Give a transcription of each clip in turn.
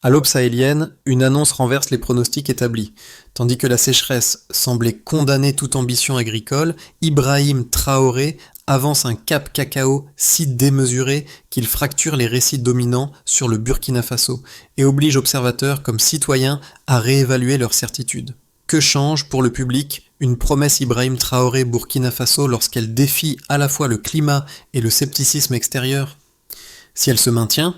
À l'aube sahélienne, une annonce renverse les pronostics établis. Tandis que la sécheresse semblait condamner toute ambition agricole, Ibrahim Traoré avance un cap cacao si démesuré qu'il fracture les récits dominants sur le Burkina Faso et oblige observateurs comme citoyens à réévaluer leurs certitudes. Que change pour le public une promesse Ibrahim Traoré Burkina Faso lorsqu'elle défie à la fois le climat et le scepticisme extérieur ? Si elle se maintient,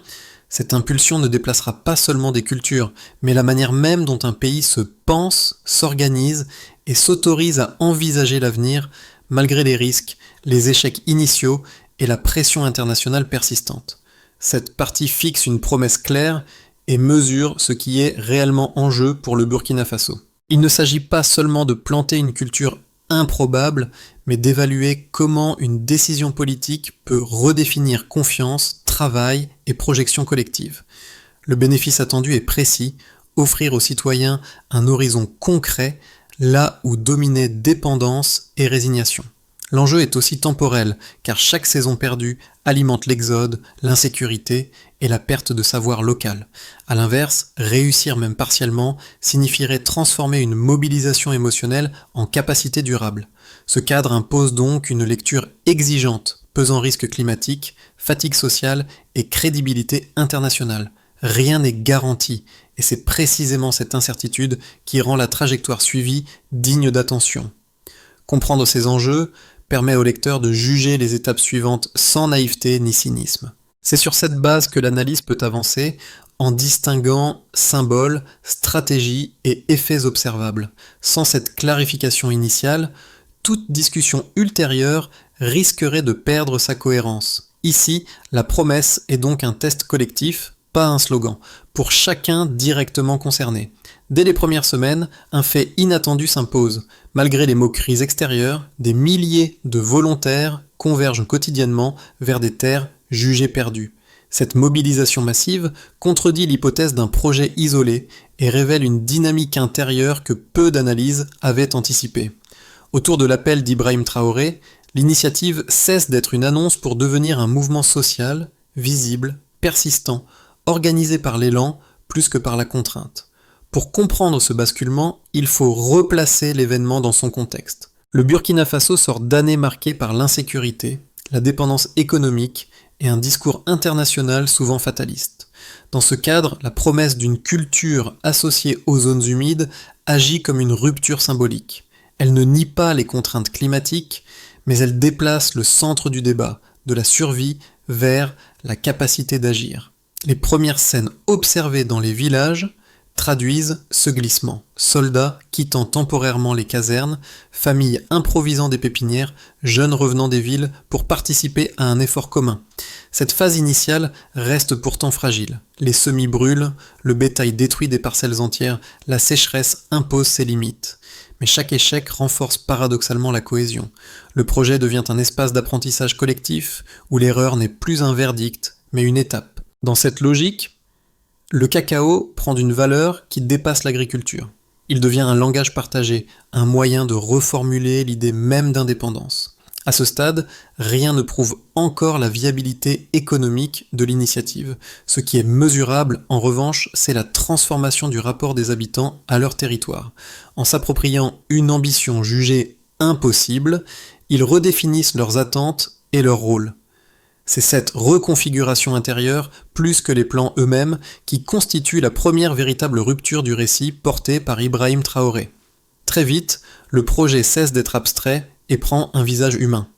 cette impulsion ne déplacera pas seulement des cultures, mais la manière même dont un pays se pense, s'organise et s'autorise à envisager l'avenir malgré les risques, les échecs initiaux et la pression internationale persistante. Cette partie fixe une promesse claire et mesure ce qui est réellement en jeu pour le Burkina Faso. Il ne s'agit pas seulement de planter une culture improbable, mais d'évaluer comment une décision politique peut redéfinir confiance, travail et projection collective. Le bénéfice attendu est précis, offrir aux citoyens un horizon concret, là où dominaient dépendance et résignation. L'enjeu est aussi temporel, car chaque saison perdue alimente l'exode, l'insécurité et la perte de savoir local. A l'inverse, réussir même partiellement signifierait transformer une mobilisation émotionnelle en capacité durable. Ce cadre impose donc une lecture exigeante, pesant risque climatique, fatigue sociale et crédibilité internationale. Rien n'est garanti, et c'est précisément cette incertitude qui rend la trajectoire suivie digne d'attention. Comprendre ces enjeux permet au lecteur de juger les étapes suivantes sans naïveté ni cynisme. C'est sur cette base que l'analyse peut avancer en distinguant symboles, stratégies et effets observables. Sans cette clarification initiale, toute discussion ultérieure risquerait de perdre sa cohérence. Ici, la promesse est donc un test collectif, pas un slogan, pour chacun directement concerné. Dès les premières semaines, un fait inattendu s'impose. Malgré les moqueries extérieures, des milliers de volontaires convergent quotidiennement vers des terres jugées perdues. Cette mobilisation massive contredit l'hypothèse d'un projet isolé et révèle une dynamique intérieure que peu d'analyses avaient anticipée. Autour de l'appel d'Ibrahim Traoré, l'initiative cesse d'être une annonce pour devenir un mouvement social, visible, persistant, organisé par l'élan plus que par la contrainte. Pour comprendre ce basculement, il faut replacer l'événement dans son contexte. Le Burkina Faso sort d'années marquées par l'insécurité, la dépendance économique et un discours international souvent fataliste. Dans ce cadre, la promesse d'une culture associée aux zones humides agit comme une rupture symbolique. Elle ne nie pas les contraintes climatiques, mais elle déplace le centre du débat, de la survie vers la capacité d'agir. Les premières scènes observées dans les villages traduisent ce glissement. Soldats quittant temporairement les casernes, familles improvisant des pépinières, jeunes revenant des villes pour participer à un effort commun. Cette phase initiale reste pourtant fragile. Les semis brûlent, le bétail détruit des parcelles entières, la sécheresse impose ses limites. Mais chaque échec renforce paradoxalement la cohésion. Le projet devient un espace d'apprentissage collectif où l'erreur n'est plus un verdict, mais une étape. Dans cette logique, le cacao prend une valeur qui dépasse l'agriculture. Il devient un langage partagé, un moyen de reformuler l'idée même d'indépendance. À ce stade, rien ne prouve encore la viabilité économique de l'initiative. Ce qui est mesurable, en revanche, c'est la transformation du rapport des habitants à leur territoire. En s'appropriant une ambition jugée impossible, ils redéfinissent leurs attentes et leur rôle. C'est cette reconfiguration intérieure, plus que les plans eux-mêmes, qui constitue la première véritable rupture du récit porté par Ibrahim Traoré. Très vite, le projet cesse d'être abstrait et prend un visage humain.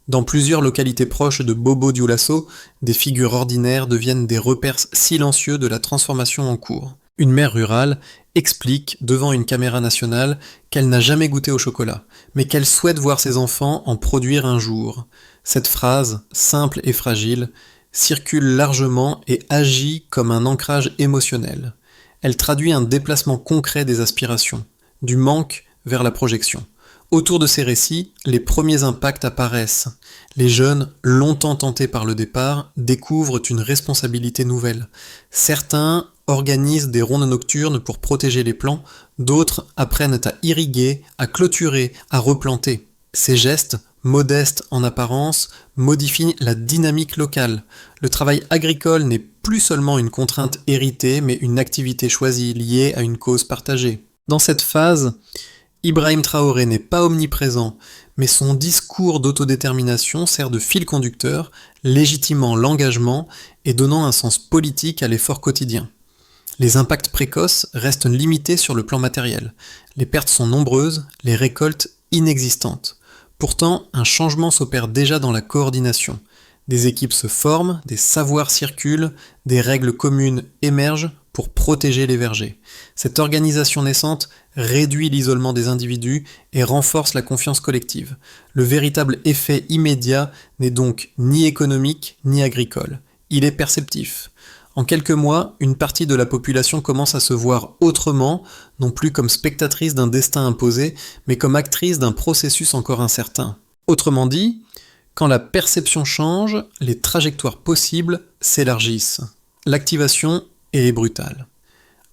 Dans plusieurs localités proches de Bobo-Dioulasso, des figures ordinaires deviennent des repères silencieux de la transformation en cours. Une mère rurale explique devant une caméra nationale qu'elle n'a jamais goûté au chocolat, mais qu'elle souhaite voir ses enfants en produire un jour. Cette phrase, simple et fragile, circule largement et agit comme un ancrage émotionnel. Elle traduit un déplacement concret des aspirations, du manque vers la projection. Autour de ces récits, les premiers impacts apparaissent. Les jeunes, longtemps tentés par le départ, découvrent une responsabilité nouvelle. Certains organisent des rondes nocturnes pour protéger les plants, d'autres apprennent à irriguer, à clôturer, à replanter. Ces gestes, modestes en apparence, modifient la dynamique locale. Le travail agricole n'est plus seulement une contrainte héritée, mais une activité choisie liée à une cause partagée. Dans cette phase, Ibrahim Traoré n'est pas omniprésent, mais son discours d'autodétermination sert de fil conducteur, légitimant l'engagement et donnant un sens politique à l'effort quotidien. Les impacts précoces restent limités sur le plan matériel. Les pertes sont nombreuses, les récoltes inexistantes. Pourtant, un changement s'opère déjà dans la coordination. Des équipes se forment, des savoirs circulent, des règles communes émergent pour protéger les vergers. Cette organisation naissante réduit l'isolement des individus et renforce la confiance collective. Le véritable effet immédiat n'est donc ni économique ni agricole. Il est perceptif. En quelques mois, une partie de la population commence à se voir autrement, non plus comme spectatrice d'un destin imposé, mais comme actrice d'un processus encore incertain. Autrement dit, quand la perception change, les trajectoires possibles s'élargissent. L'activation est brutale.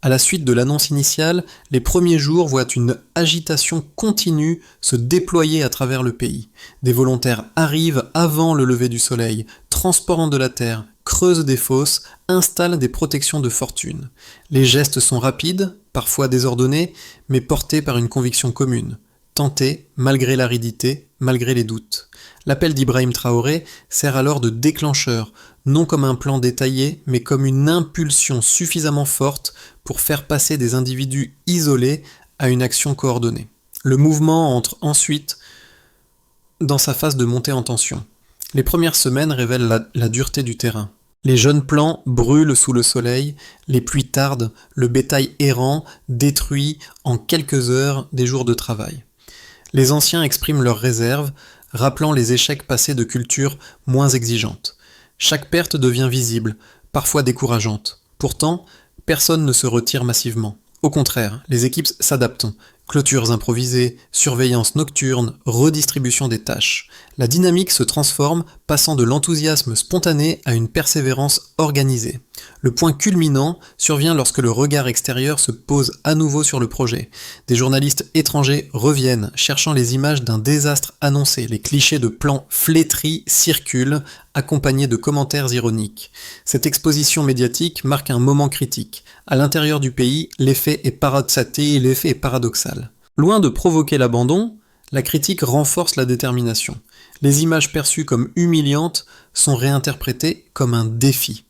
À la suite de l'annonce initiale, les premiers jours voient une agitation continue se déployer à travers le pays. Des volontaires arrivent avant le lever du soleil, transportent de la terre, creusent des fosses, installent des protections de fortune. Les gestes sont rapides, parfois désordonnés, mais portés par une conviction commune. Tenter, malgré l'aridité, malgré les doutes. L'appel d'Ibrahim Traoré sert alors de déclencheur, non comme un plan détaillé, mais comme une impulsion suffisamment forte pour faire passer des individus isolés à une action coordonnée. Le mouvement entre ensuite dans sa phase de montée en tension. Les premières semaines révèlent la dureté du terrain. Les jeunes plants brûlent sous le soleil, les pluies tardent, le bétail errant détruit en quelques heures des jours de travail. Les anciens expriment leurs réserves, rappelant les échecs passés de cultures moins exigeantes. Chaque perte devient visible, parfois décourageante. Pourtant, personne ne se retire massivement. Au contraire, les équipes s'adaptent. Clôtures improvisées, surveillance nocturne, redistribution des tâches. La dynamique se transforme, passant de l'enthousiasme spontané à une persévérance organisée. Le point culminant survient lorsque le regard extérieur se pose à nouveau sur le projet. Des journalistes étrangers reviennent, cherchant les images d'un désastre annoncé. Les clichés de plans flétris circulent, accompagnés de commentaires ironiques. Cette exposition médiatique marque un moment critique. À l'intérieur du pays, l'effet est paradoxal. Loin de provoquer l'abandon, la critique renforce la détermination. Les images perçues comme humiliantes sont réinterprétées comme un défi.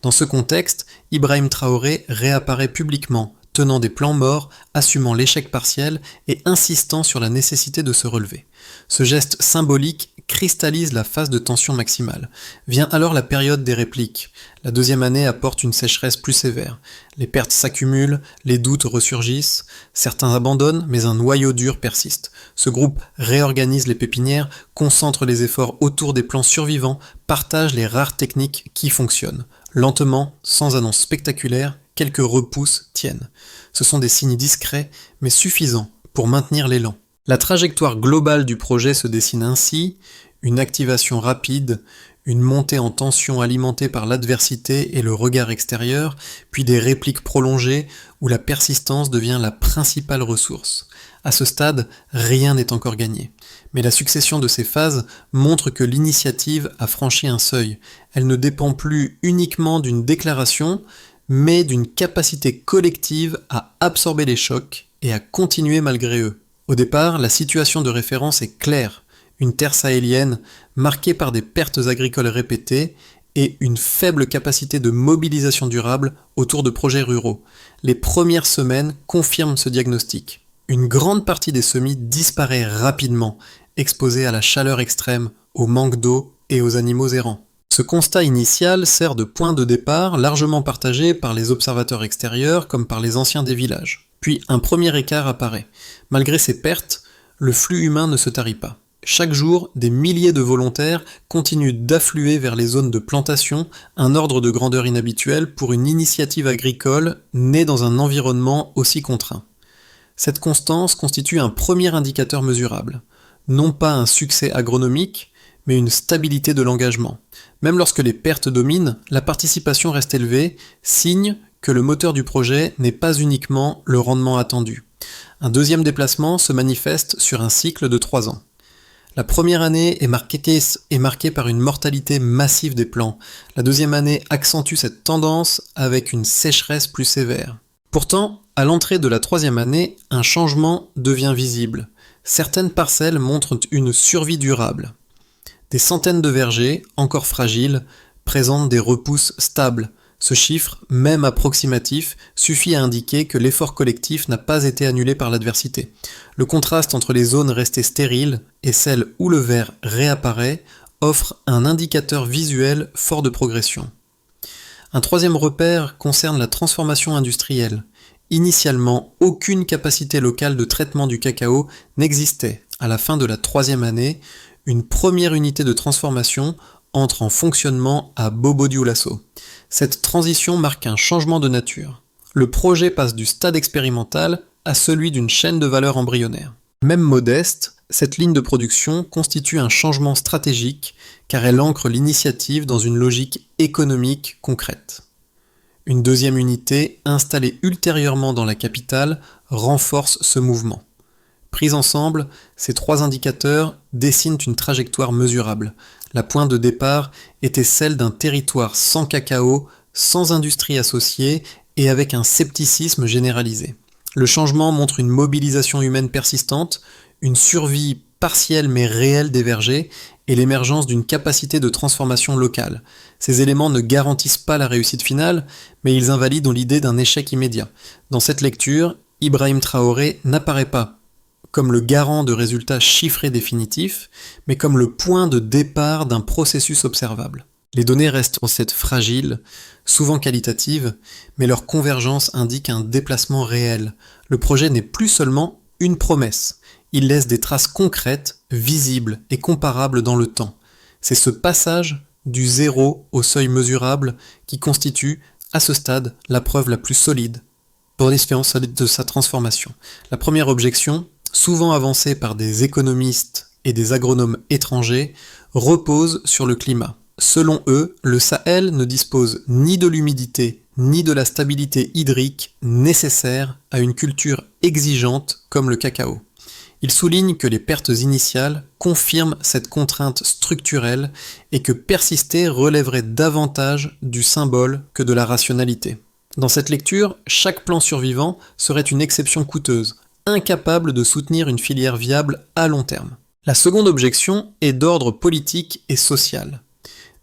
Dans ce contexte, Ibrahim Traoré réapparaît publiquement, tenant des plans morts, assumant l'échec partiel et insistant sur la nécessité de se relever. Ce geste symbolique cristallise la phase de tension maximale. Vient alors la période des répliques. La deuxième année apporte une sécheresse plus sévère. Les pertes s'accumulent, les doutes ressurgissent, certains abandonnent, mais un noyau dur persiste. Ce groupe réorganise les pépinières, concentre les efforts autour des plans survivants, partage les rares techniques qui fonctionnent. Lentement, sans annonce spectaculaire, quelques repousses tiennent. Ce sont des signes discrets, mais suffisants pour maintenir l'élan. La trajectoire globale du projet se dessine ainsi, une activation rapide, une montée en tension alimentée par l'adversité et le regard extérieur, puis des répliques prolongées où la persistance devient la principale ressource. À ce stade, rien n'est encore gagné. Mais la succession de ces phases montre que l'initiative a franchi un seuil. Elle ne dépend plus uniquement d'une déclaration, mais d'une capacité collective à absorber les chocs et à continuer malgré eux. Au départ, la situation de référence est claire, une terre sahélienne marquée par des pertes agricoles répétées et une faible capacité de mobilisation durable autour de projets ruraux. Les premières semaines confirment ce diagnostic. Une grande partie des semis disparaît rapidement, exposée à la chaleur extrême, au manque d'eau et aux animaux errants. Ce constat initial sert de point de départ largement partagé par les observateurs extérieurs comme par les anciens des villages. Puis un premier écart apparaît. Malgré ces pertes, le flux humain ne se tarit pas. Chaque jour, des milliers de volontaires continuent d'affluer vers les zones de plantation, un ordre de grandeur inhabituel pour une initiative agricole née dans un environnement aussi contraint. Cette constance constitue un premier indicateur mesurable. Non pas un succès agronomique, mais une stabilité de l'engagement. Même lorsque les pertes dominent, la participation reste élevée, signe que le moteur du projet n'est pas uniquement le rendement attendu. Un deuxième déplacement se manifeste sur un cycle de 3 ans. La première année est marquée par une mortalité massive des plants. La deuxième année accentue cette tendance avec une sécheresse plus sévère. Pourtant, à l'entrée de la troisième année, un changement devient visible. Certaines parcelles montrent une survie durable. Des centaines de vergers, encore fragiles, présentent des repousses stables. Ce chiffre, même approximatif, suffit à indiquer que l'effort collectif n'a pas été annulé par l'adversité. Le contraste entre les zones restées stériles et celles où le ver réapparaît offre un indicateur visuel fort de progression. Un troisième repère concerne la transformation industrielle. Initialement, aucune capacité locale de traitement du cacao n'existait. À la fin de la troisième année, une première unité de transformation entre en fonctionnement à Bobo-Dioulasso. Cette transition marque un changement de nature. Le projet passe du stade expérimental à celui d'une chaîne de valeur embryonnaire. Même modeste, cette ligne de production constitue un changement stratégique car elle ancre l'initiative dans une logique économique concrète. Une deuxième unité, installée ultérieurement dans la capitale, renforce ce mouvement. Pris ensemble, ces trois indicateurs dessinent une trajectoire mesurable. La pointe de départ était celle d'un territoire sans cacao, sans industrie associée et avec un scepticisme généralisé. Le changement montre une mobilisation humaine persistante, une survie partielle mais réelle des vergers et l'émergence d'une capacité de transformation locale. Ces éléments ne garantissent pas la réussite finale, mais ils invalident l'idée d'un échec immédiat. Dans cette lecture, Ibrahim Traoré n'apparaît pas comme le garant de résultats chiffrés définitifs, mais comme le point de départ d'un processus observable. Les données restent en cette fragiles, souvent qualitatives, mais leur convergence indique un déplacement réel. Le projet n'est plus seulement une promesse, il laisse des traces concrètes, visibles et comparables dans le temps. C'est ce passage du zéro au seuil mesurable qui constitue, à ce stade, la preuve la plus solide pour l'expérience de sa transformation. La première objection, souvent avancée par des économistes et des agronomes étrangers, repose sur le climat. Selon eux, le Sahel ne dispose ni de l'humidité ni de la stabilité hydrique nécessaire à une culture exigeante comme le cacao. Ils soulignent que les pertes initiales confirment cette contrainte structurelle et que persister relèverait davantage du symbole que de la rationalité. Dans cette lecture, chaque plan survivant serait une exception coûteuse, incapable de soutenir une filière viable à long terme. La seconde objection est d'ordre politique et social.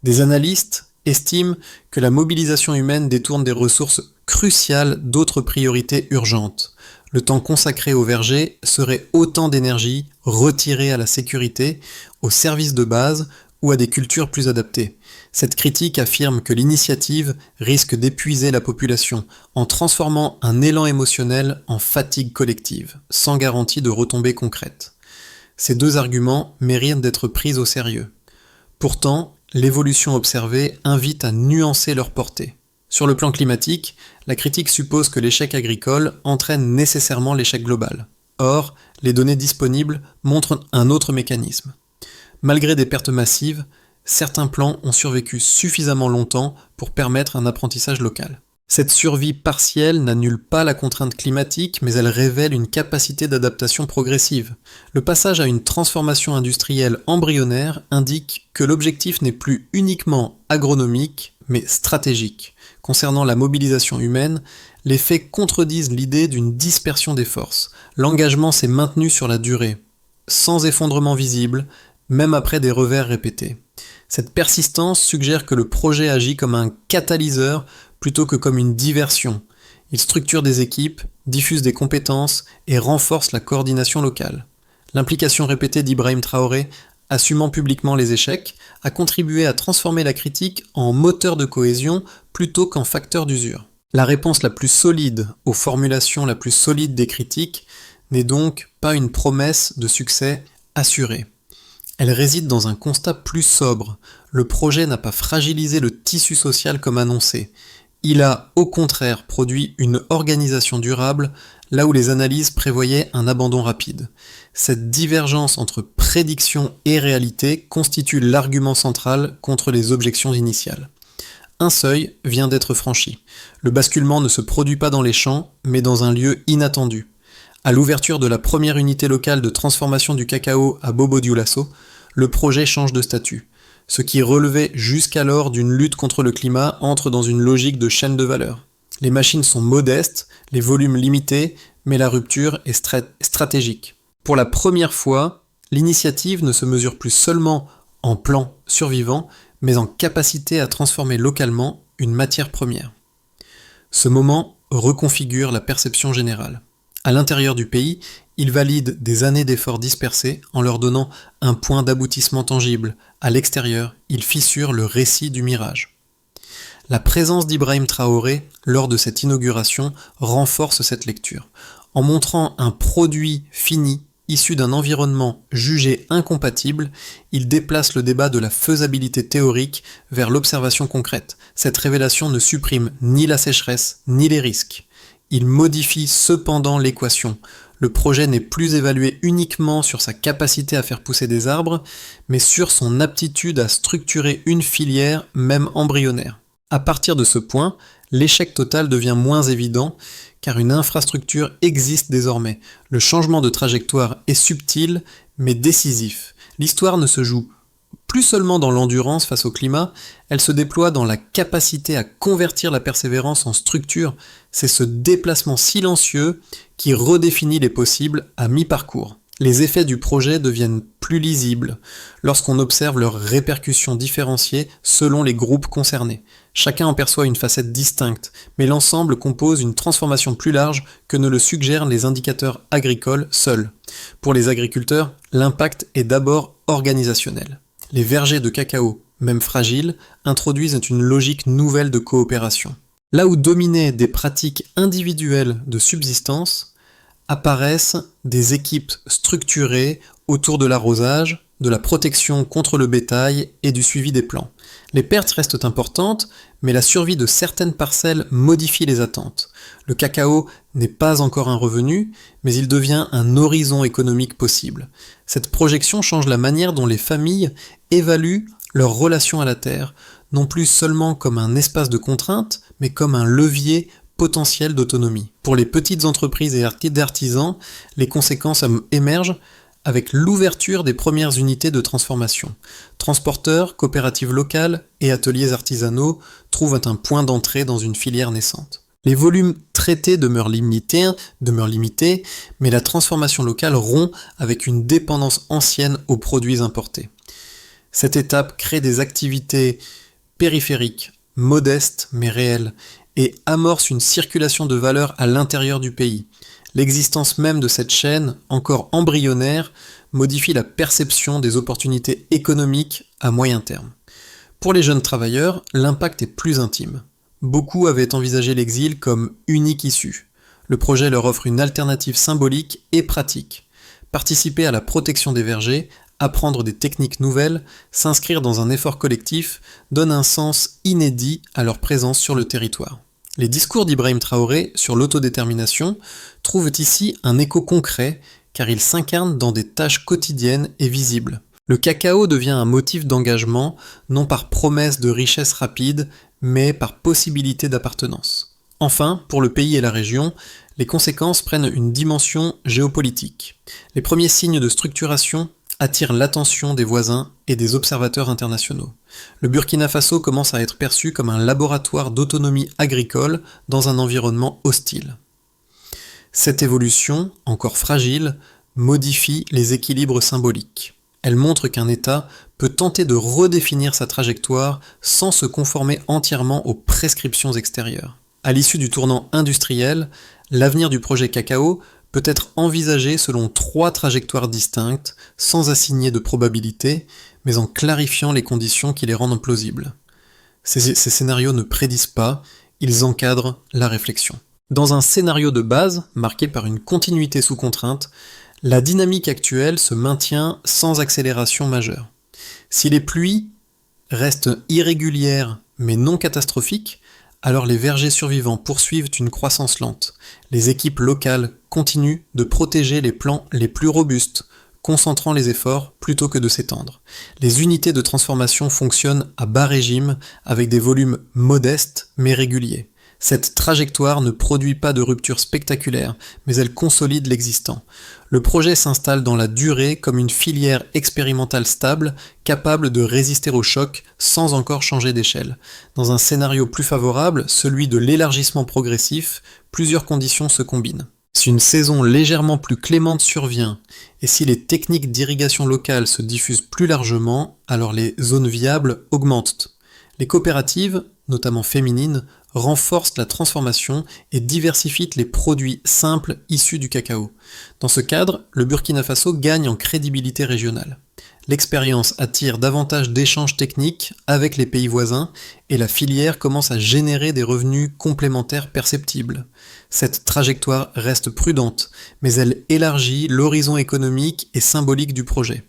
Des analystes estiment que la mobilisation humaine détourne des ressources cruciales d'autres priorités urgentes. Le temps consacré au verger serait autant d'énergie retirée à la sécurité, aux services de base ou à des cultures plus adaptées. Cette critique affirme que l'initiative risque d'épuiser la population en transformant un élan émotionnel en fatigue collective, sans garantie de retombées concrètes. Ces deux arguments méritent d'être pris au sérieux. Pourtant, l'évolution observée invite à nuancer leur portée. Sur le plan climatique, la critique suppose que l'échec agricole entraîne nécessairement l'échec global. Or, les données disponibles montrent un autre mécanisme. Malgré des pertes massives, certains plants ont survécu suffisamment longtemps pour permettre un apprentissage local. Cette survie partielle n'annule pas la contrainte climatique, mais elle révèle une capacité d'adaptation progressive. Le passage à une transformation industrielle embryonnaire indique que l'objectif n'est plus uniquement agronomique, mais stratégique. Concernant la mobilisation humaine, les faits contredisent l'idée d'une dispersion des forces. L'engagement s'est maintenu sur la durée, sans effondrement visible, même après des revers répétés. Cette persistance suggère que le projet agit comme un catalyseur plutôt que comme une diversion. Il structure des équipes, diffuse des compétences et renforce la coordination locale. L'implication répétée d'Ibrahim Traoré, assumant publiquement les échecs, a contribué à transformer la critique en moteur de cohésion plutôt qu'en facteur d'usure. La réponse la plus solide aux formulations la plus solide des critiques n'est donc pas une promesse de succès assuré. Elle réside dans un constat plus sobre. Le projet n'a pas fragilisé le tissu social comme annoncé. Il a, au contraire, produit une organisation durable là où les analyses prévoyaient un abandon rapide. Cette divergence entre prédiction et réalité constitue l'argument central contre les objections initiales. Un seuil vient d'être franchi. Le basculement ne se produit pas dans les champs, mais dans un lieu inattendu. À l'ouverture de la première unité locale de transformation du cacao à Bobo-Dioulasso, le projet change de statut. Ce qui relevait jusqu'alors d'une lutte contre le climat entre dans une logique de chaîne de valeur. Les machines sont modestes, les volumes limités, mais la rupture est stratégique. Pour la première fois, l'initiative ne se mesure plus seulement en plan survivant, mais en capacité à transformer localement une matière première. Ce moment reconfigure la perception générale. À l'intérieur du pays, il valide des années d'efforts dispersés en leur donnant un point d'aboutissement tangible. À l'extérieur, il fissure le récit du mirage. La présence d'Ibrahim Traoré lors de cette inauguration renforce cette lecture. En montrant un produit fini, issu d'un environnement jugé incompatible, il déplace le débat de la faisabilité théorique vers l'observation concrète. Cette révélation ne supprime ni la sécheresse, ni les risques. Il modifie cependant l'équation. Le projet n'est plus évalué uniquement sur sa capacité à faire pousser des arbres, mais sur son aptitude à structurer une filière, même embryonnaire. À partir de ce point, l'échec total devient moins évident, car une infrastructure existe désormais. Le changement de trajectoire est subtil, mais décisif. L'histoire ne se joue plus seulement dans l'endurance face au climat, elle se déploie dans la capacité à convertir la persévérance en structure. C'est ce déplacement silencieux qui redéfinit les possibles à mi-parcours. Les effets du projet deviennent plus lisibles lorsqu'on observe leurs répercussions différenciées selon les groupes concernés. Chacun en perçoit une facette distincte, mais l'ensemble compose une transformation plus large que ne le suggèrent les indicateurs agricoles seuls. Pour les agriculteurs, l'impact est d'abord organisationnel. Les vergers de cacao, même fragiles, introduisent une logique nouvelle de coopération. Là où dominaient des pratiques individuelles de subsistance, apparaissent des équipes structurées autour de l'arrosage, de la protection contre le bétail et du suivi des plants. Les pertes restent importantes, mais la survie de certaines parcelles modifie les attentes. Le cacao n'est pas encore un revenu, mais il devient un horizon économique possible. Cette projection change la manière dont les familles évaluent leur relation à la terre, non plus seulement comme un espace de contrainte, mais comme un levier potentiel d'autonomie. Pour les petites entreprises et d'artisans, les conséquences émergent avec l'ouverture des premières unités de transformation. Transporteurs, coopératives locales et ateliers artisanaux trouvent un point d'entrée dans une filière naissante. Les volumes traités demeurent limités, mais la transformation locale rompt avec une dépendance ancienne aux produits importés. Cette étape crée des activités périphériques, modestes mais réelles, et amorce une circulation de valeur à l'intérieur du pays. L'existence même de cette chaîne, encore embryonnaire, modifie la perception des opportunités économiques à moyen terme. Pour les jeunes travailleurs, l'impact est plus intime. Beaucoup avaient envisagé l'exil comme unique issue. Le projet leur offre une alternative symbolique et pratique. Participer à la protection des vergers, apprendre des techniques nouvelles, s'inscrire dans un effort collectif, donne un sens inédit à leur présence sur le territoire. Les discours d'Ibrahim Traoré sur l'autodétermination trouvent ici un écho concret, car ils s'incarnent dans des tâches quotidiennes et visibles. Le cacao devient un motif d'engagement, non par promesse de richesse rapide, mais par possibilité d'appartenance. Enfin, pour le pays et la région, les conséquences prennent une dimension géopolitique. Les premiers signes de structuration attirent l'attention des voisins et des observateurs internationaux. Le Burkina Faso commence à être perçu comme un laboratoire d'autonomie agricole dans un environnement hostile. Cette évolution, encore fragile, modifie les équilibres symboliques. Elle montre qu'un État peut tenter de redéfinir sa trajectoire sans se conformer entièrement aux prescriptions extérieures. À l'issue du tournant industriel, l'avenir du projet cacao peut être envisagé selon 3 trajectoires distinctes, sans assigner de probabilité, mais en clarifiant les conditions qui les rendent plausibles. Ces scénarios ne prédisent pas, ils encadrent la réflexion. Dans un scénario de base, marqué par une continuité sous contrainte, la dynamique actuelle se maintient sans accélération majeure. Si les pluies restent irrégulières mais non catastrophiques, alors les vergers survivants poursuivent une croissance lente. Les équipes locales continuent de protéger les plants les plus robustes, concentrant les efforts plutôt que de s'étendre. Les unités de transformation fonctionnent à bas régime avec des volumes modestes mais réguliers. Cette trajectoire ne produit pas de rupture spectaculaire, mais elle consolide l'existant. Le projet s'installe dans la durée comme une filière expérimentale stable, capable de résister au choc sans encore changer d'échelle. Dans un scénario plus favorable, celui de l'élargissement progressif, plusieurs conditions se combinent. Si une saison légèrement plus clémente survient, et si les techniques d'irrigation locale se diffusent plus largement, alors les zones viables augmentent. Les coopératives, notamment féminines, renforcent la transformation et diversifient les produits simples issus du cacao. Dans ce cadre, le Burkina Faso gagne en crédibilité régionale. L'expérience attire davantage d'échanges techniques avec les pays voisins et la filière commence à générer des revenus complémentaires perceptibles. Cette trajectoire reste prudente, mais elle élargit l'horizon économique et symbolique du projet.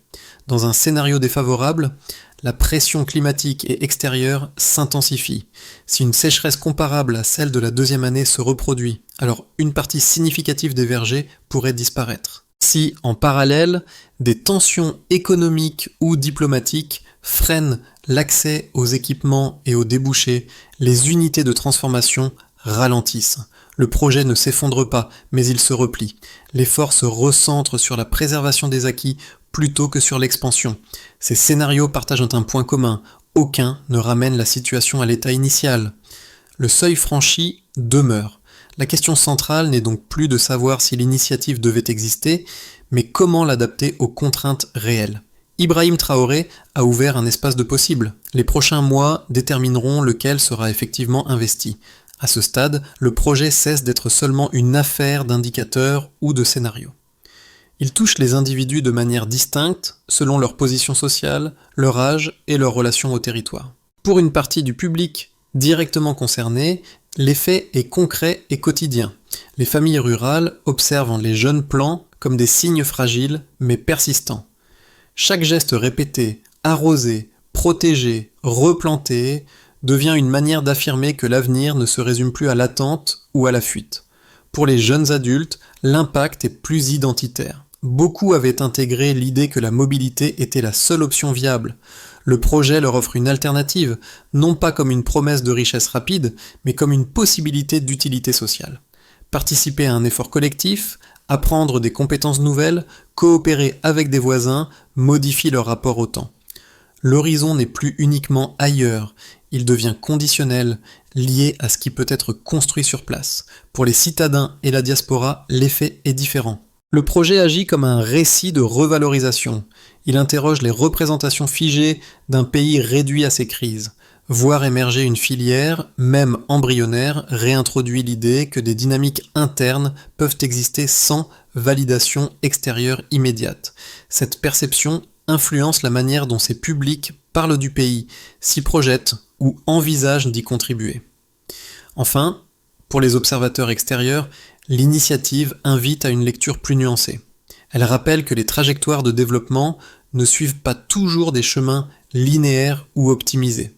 Dans un scénario défavorable, la pression climatique et extérieure s'intensifie. Si une sécheresse comparable à celle de la deuxième année se reproduit, alors une partie significative des vergers pourrait disparaître. Si, en parallèle, des tensions économiques ou diplomatiques freinent l'accès aux équipements et aux débouchés, les unités de transformation ralentissent. Le projet ne s'effondre pas, mais il se replie. L'effort se recentre sur la préservation des acquis plutôt que sur l'expansion. Ces scénarios partagent un point commun, aucun ne ramène la situation à l'état initial. Le seuil franchi demeure. La question centrale n'est donc plus de savoir si l'initiative devait exister, mais comment l'adapter aux contraintes réelles. Ibrahim Traoré a ouvert un espace de possible. Les prochains mois détermineront lequel sera effectivement investi. À ce stade, le projet cesse d'être seulement une affaire d'indicateurs ou de scénarios. Il touche les individus de manière distincte, selon leur position sociale, leur âge et leur relation au territoire. Pour une partie du public directement concerné, l'effet est concret et quotidien. Les familles rurales observent les jeunes plants comme des signes fragiles mais persistants. Chaque geste répété, arrosé, protégé, replanté, devient une manière d'affirmer que l'avenir ne se résume plus à l'attente ou à la fuite. Pour les jeunes adultes, l'impact est plus identitaire. Beaucoup avaient intégré l'idée que la mobilité était la seule option viable. Le projet leur offre une alternative, non pas comme une promesse de richesse rapide, mais comme une possibilité d'utilité sociale. Participer à un effort collectif, apprendre des compétences nouvelles, coopérer avec des voisins, modifie leur rapport au temps. L'horizon n'est plus uniquement ailleurs, il devient conditionnel, lié à ce qui peut être construit sur place. Pour les citadins et la diaspora, l'effet est différent. Le projet agit comme un récit de revalorisation. Il interroge les représentations figées d'un pays réduit à ses crises. Voir émerger une filière, même embryonnaire, réintroduit l'idée que des dynamiques internes peuvent exister sans validation extérieure immédiate. Cette perception influence la manière dont ces publics parlent du pays, s'y projettent ou envisagent d'y contribuer. Enfin, pour les observateurs extérieurs, l'initiative invite à une lecture plus nuancée. Elle rappelle que les trajectoires de développement ne suivent pas toujours des chemins linéaires ou optimisés.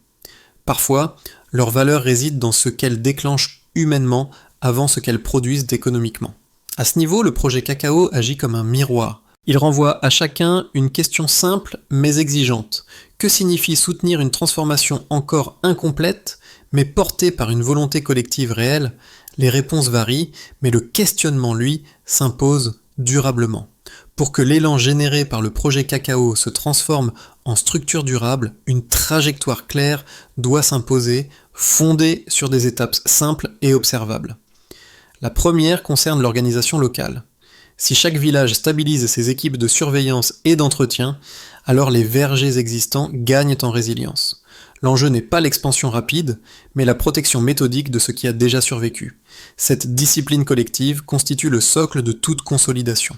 Parfois, leur valeur réside dans ce qu'elles déclenchent humainement avant ce qu'elles produisent économiquement. À ce niveau, le projet Cacao agit comme un miroir. Il renvoie à chacun une question simple mais exigeante. Que signifie soutenir une transformation encore incomplète, mais portée par une volonté collective réelle ? Les réponses varient, mais le questionnement, lui, s'impose durablement. Pour que l'élan généré par le projet Cacao se transforme en structure durable, une trajectoire claire doit s'imposer, fondée sur des étapes simples et observables. La première concerne l'organisation locale. Si chaque village stabilise ses équipes de surveillance et d'entretien, alors les vergers existants gagnent en résilience. L'enjeu n'est pas l'expansion rapide, mais la protection méthodique de ce qui a déjà survécu. Cette discipline collective constitue le socle de toute consolidation.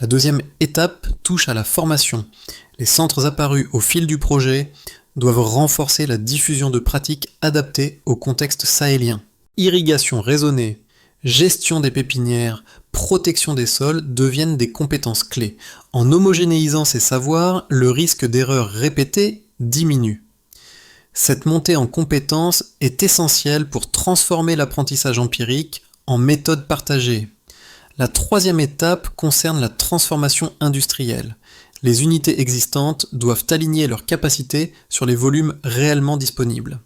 La deuxième étape touche à la formation. Les centres apparus au fil du projet doivent renforcer la diffusion de pratiques adaptées au contexte sahélien. Irrigation raisonnée, gestion des pépinières, protection des sols deviennent des compétences clés. En homogénéisant ces savoirs, le risque d'erreurs répétées diminue. Cette montée en compétences est essentielle pour transformer l'apprentissage empirique en méthode partagée. La troisième étape concerne la transformation industrielle. Les unités existantes doivent aligner leurs capacités sur les volumes réellement disponibles.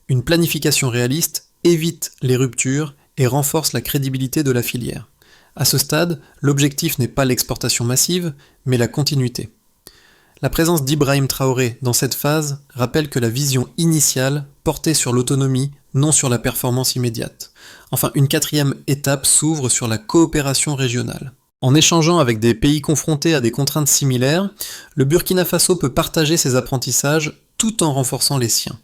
Une planification réaliste évite les ruptures et renforce la crédibilité de la filière. À ce stade, l'objectif n'est pas l'exportation massive, mais la continuité. La présence d'Ibrahim Traoré dans cette phase rappelle que la vision initiale portait sur l'autonomie, non sur la performance immédiate. Enfin, une quatrième étape s'ouvre sur la coopération régionale. En échangeant avec des pays confrontés à des contraintes similaires, le Burkina Faso peut partager ses apprentissages tout en renforçant les siens.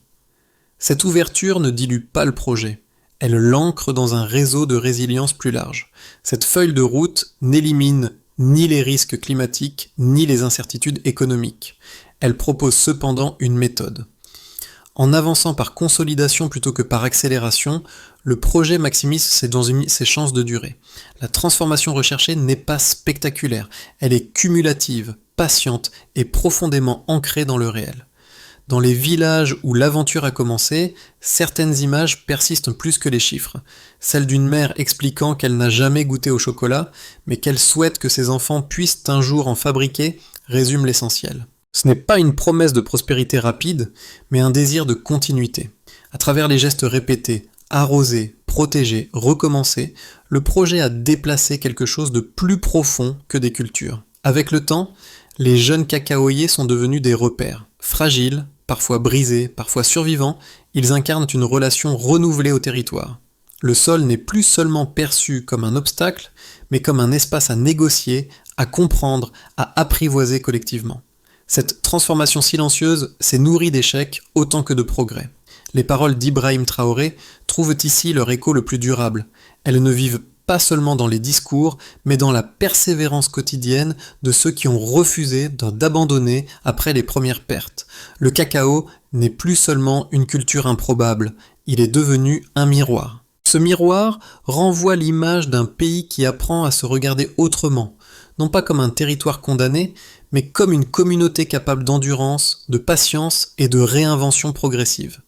Cette ouverture ne dilue pas le projet, elle l'ancre dans un réseau de résilience plus large. Cette feuille de route n'élimine ni les risques climatiques, ni les incertitudes économiques. Elle propose cependant une méthode. En avançant par consolidation plutôt que par accélération, le projet maximise ses chances de durée. La transformation recherchée n'est pas spectaculaire, elle est cumulative, patiente et profondément ancrée dans le réel. Dans les villages où l'aventure a commencé, certaines images persistent plus que les chiffres. Celle d'une mère expliquant qu'elle n'a jamais goûté au chocolat, mais qu'elle souhaite que ses enfants puissent un jour en fabriquer, résume l'essentiel. Ce n'est pas une promesse de prospérité rapide, mais un désir de continuité. À travers les gestes répétés, arroser, protéger, recommencer, le projet a déplacé quelque chose de plus profond que des cultures. Avec le temps, les jeunes cacaoyers sont devenus des repères. Fragiles, parfois brisés, parfois survivants, ils incarnent une relation renouvelée au territoire. Le sol n'est plus seulement perçu comme un obstacle, mais comme un espace à négocier, à comprendre, à apprivoiser collectivement. Cette transformation silencieuse s'est nourrie d'échecs autant que de progrès. Les paroles d'Ibrahim Traoré trouvent ici leur écho le plus durable. Elles ne vivent pas seulement dans les discours, mais dans la persévérance quotidienne de ceux qui ont refusé d'abandonner après les premières pertes. Le cacao n'est plus seulement une culture improbable, il est devenu un miroir. Ce miroir renvoie l'image d'un pays qui apprend à se regarder autrement, non pas comme un territoire condamné, mais comme une communauté capable d'endurance, de patience et de réinvention progressive.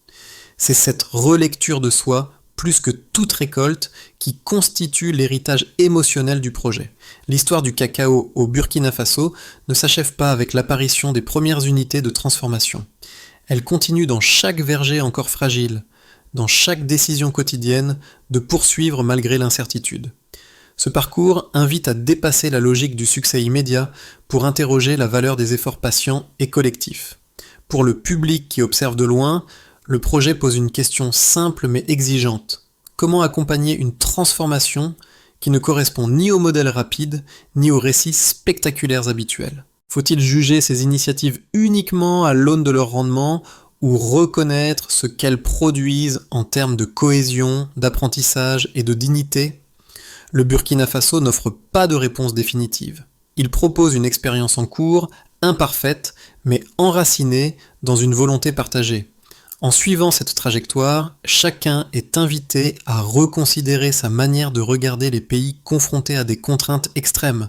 C'est cette relecture de soi, plus que toute récolte, qui constitue l'héritage émotionnel du projet. L'histoire du cacao au Burkina Faso ne s'achève pas avec l'apparition des premières unités de transformation. Elle continue dans chaque verger encore fragile, dans chaque décision quotidienne, de poursuivre malgré l'incertitude. Ce parcours invite à dépasser la logique du succès immédiat pour interroger la valeur des efforts patients et collectifs. Pour le public qui observe de loin, le projet pose une question simple mais exigeante. Comment accompagner une transformation qui ne correspond ni au modèle rapide, ni aux récits spectaculaires habituels? Faut-il juger ces initiatives uniquement à l'aune de leur rendement ou reconnaître ce qu'elles produisent en termes de cohésion, d'apprentissage et de dignité? Le Burkina Faso n'offre pas de réponse définitive. Il propose une expérience en cours, imparfaite, mais enracinée dans une volonté partagée. En suivant cette trajectoire, chacun est invité à reconsidérer sa manière de regarder les pays confrontés à des contraintes extrêmes.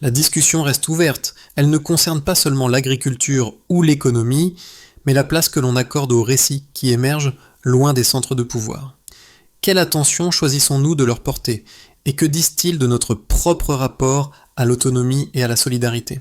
La discussion reste ouverte, elle ne concerne pas seulement l'agriculture ou l'économie, mais la place que l'on accorde aux récits qui émergent loin des centres de pouvoir. Quelle attention choisissons-nous de leur porter ? Et que disent-ils de notre propre rapport à l'autonomie et à la solidarité ?